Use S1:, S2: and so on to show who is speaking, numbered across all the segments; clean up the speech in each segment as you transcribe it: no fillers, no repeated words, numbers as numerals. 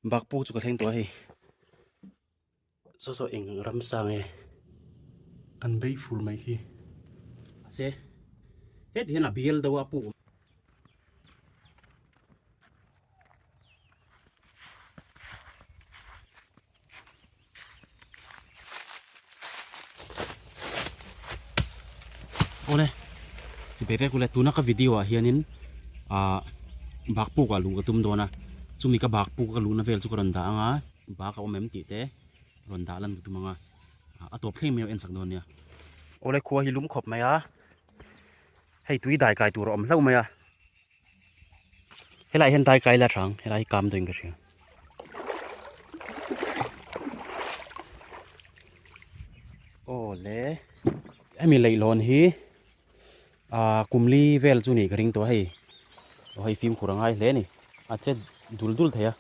S1: bạc pu chu ka theng to hei so eng ram sang e an bei ful mai khi se hết hiện là biel đâu apu ole chỉ bé bé cô lại tu nãy cái video à hiện à bạc pu cả lũ cái tum đó na chúng mình cái bạc pu cái lũ nó về chú cái rần đá ngá bạc cái ôm em chỉ thế rần đá lần tụi mình à tổ phim mình em sắc đó nè ole khua hi lúm khop mày à hay túi đại cài tụ rộm lâu mày à hay lại hiện tại cài là sáng hay lại cam thôi cái gì ole em mình lấy lon hi à kumli vel chu ni cái ring to hay phim kurang ai le ni à chết dul dul thế à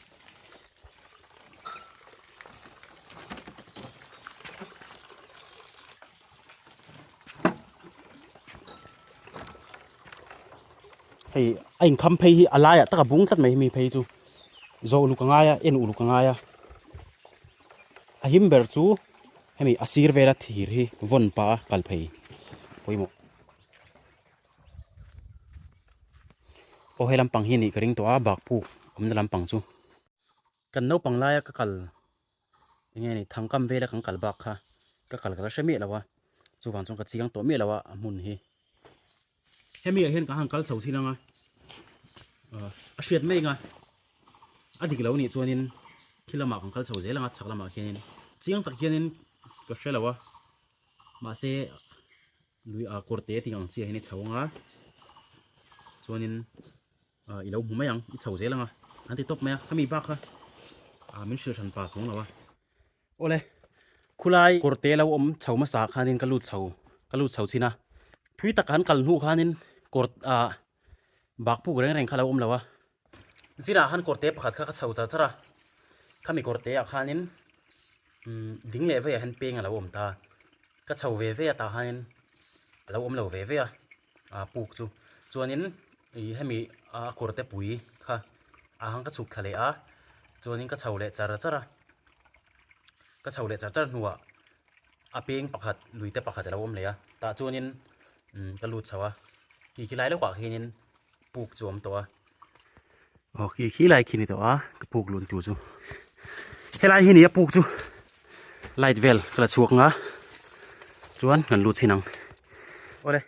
S1: hay anh khăm pay hi alaya ta bung tat mai mi pay chu zo lu ka ngaya en u lu ka ngaya a him ber chu hemi asir vera thir hi von pa kal phei poimo o helam pang hi ni ka ring to a bak pu om na lam pang chu kan no pang laya ka kal nge ni thangkam vela kang kal bak kha ka kal kala shemi lawa chu wang chong ka chiang to mi lawa amun hi hemi a hen ka hang kal chho sinanga a hriat mai nga adik lo ni chuanin khilama kang kal chho zelanga chaklama khianin chiang tak khianin ka hrelawa ma se lui a korte tingang chi hini chhawanga chuanin ilo humayang i chho zelanga anti top maya khami ba kha a min shil than pa chung lawa ole khulai korte lo om chhawma sa khanin kalut chho china thui takan kal nu khanin kort bak pu reng reng khala om lawa zira han korte pakhat kha chho cha chara khami korte a khanin ding le ve han peng ala om ta ka chho ve ta hanin alo om lo ve a puk chu chuanin i hemi a korte pui kha a hang ka chuk thale a chuanin ka chho le chara ka chho le char nuwa a peng pakhat luite pakhat alo om le a ta chuanin ka lut chawa ki lai lo kwa hinin puk chuam to a ki lai khini to a ka puk lun tu chu helai hini a puk chu light vel kala chuak nga chuan ngan lut chinang ole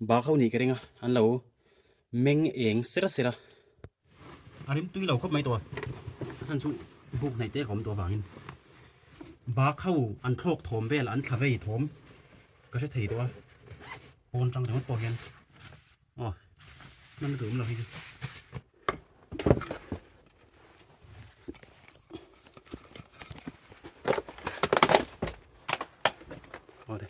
S1: ba khau ni keringa an lo meng eng sera arim tui lo khop mai to san chu buk nei te khom to wangin ba khau an thlok thom vel an thavei thom ka se thei to pon tang de po hian nan tum lo hi ode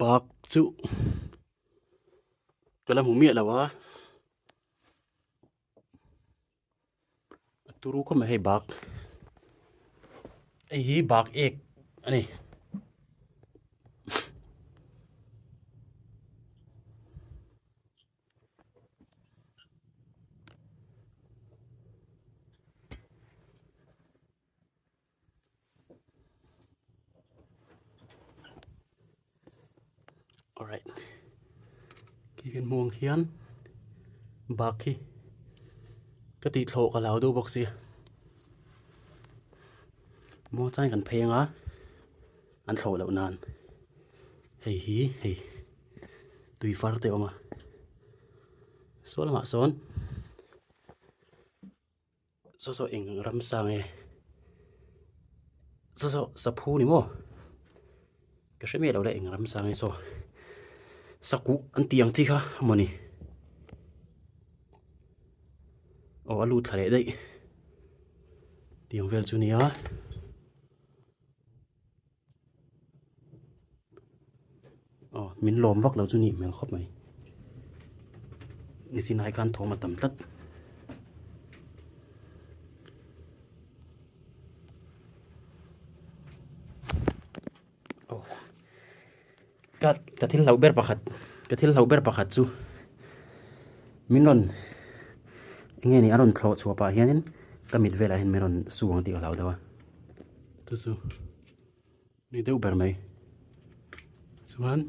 S1: bak chu kala mu mi lawa turu ko me he bak ai hi bak ek ani alright ki kan muang hian bak hi ka ti thlo ka lau do box hi mo chai kan phenga an thlo lo nan hei tui far te oma solama son so eng ram sang e so saphu ni mo ka sheme lo le eng ram sang e so saku an tiang chi kha moni o alu thale dei tiang vel chu ni a mình lom vóc lâu chú nhỉ mình khóc màyนี่สินายการโทรมาตำลัดโอ้กะที่เราเบิดปะขัดกะที่เราเบิดปะขัดซูมินนนเงี้ยนี่อารมณ์ทอชัวปะเฮียนก็มิดเวลาเห็นมินนสูงที่เราเด้อตัวซูนี่เดี๋ยวเบิดไหมสุวรรณ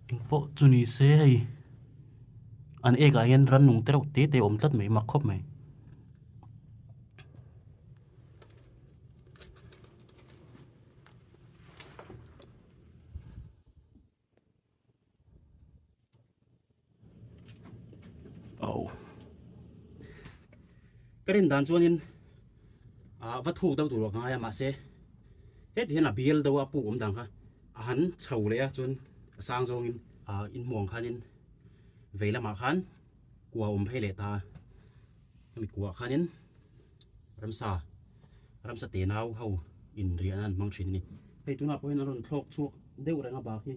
S1: อิงโปจุนี่เซ่อันเอกอาเห็นรันนุ่งเตะเตะอมตัดไหมมักคบไหมโอ้ก็เรื่องด้านส่วนนี้วัตถุตัวตัวง่ายมาเซ่เฮ็ดเห็นอ่ะเบียลตัวปู่ผมดังค่ะอาหารเฉาเลยอ่ะจนสร้างทรงอินมองคันนี้เวลามาคันกลัวอมให้เลตาไม่กลัวคันนี้รำสเตนเอาเขาอินเรียนนั่นมังชินนี่ให้ตัวนับไว้นั่นทอกชั่วเดี๋ยวอะไรงับบากฮี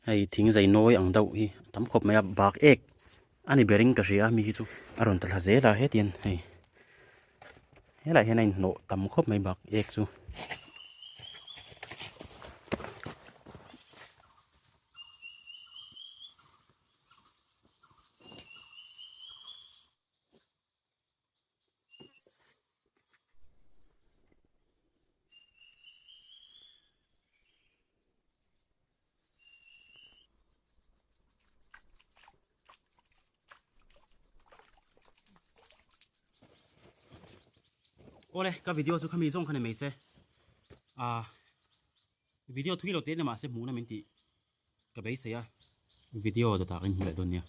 S1: ให้ทิ้งใจน้อยอังเดาฮีทำขบไม่บากเอกอันนี้เบริงกระเสียมีฮิจูอารมณ์ตลาดเซล่าเฮ็ดยันให้ไรให้ในโนทำขบไม่บากเอกจูโอ้เลยก็วิดีโอสุขามีส่งคันไม่เซ่วิดีโอทุกที่เราเต้นมาเซ่หมูนะมินติกับไปเสียวิดีโอตัวตากันเหลือตัวเนี้ย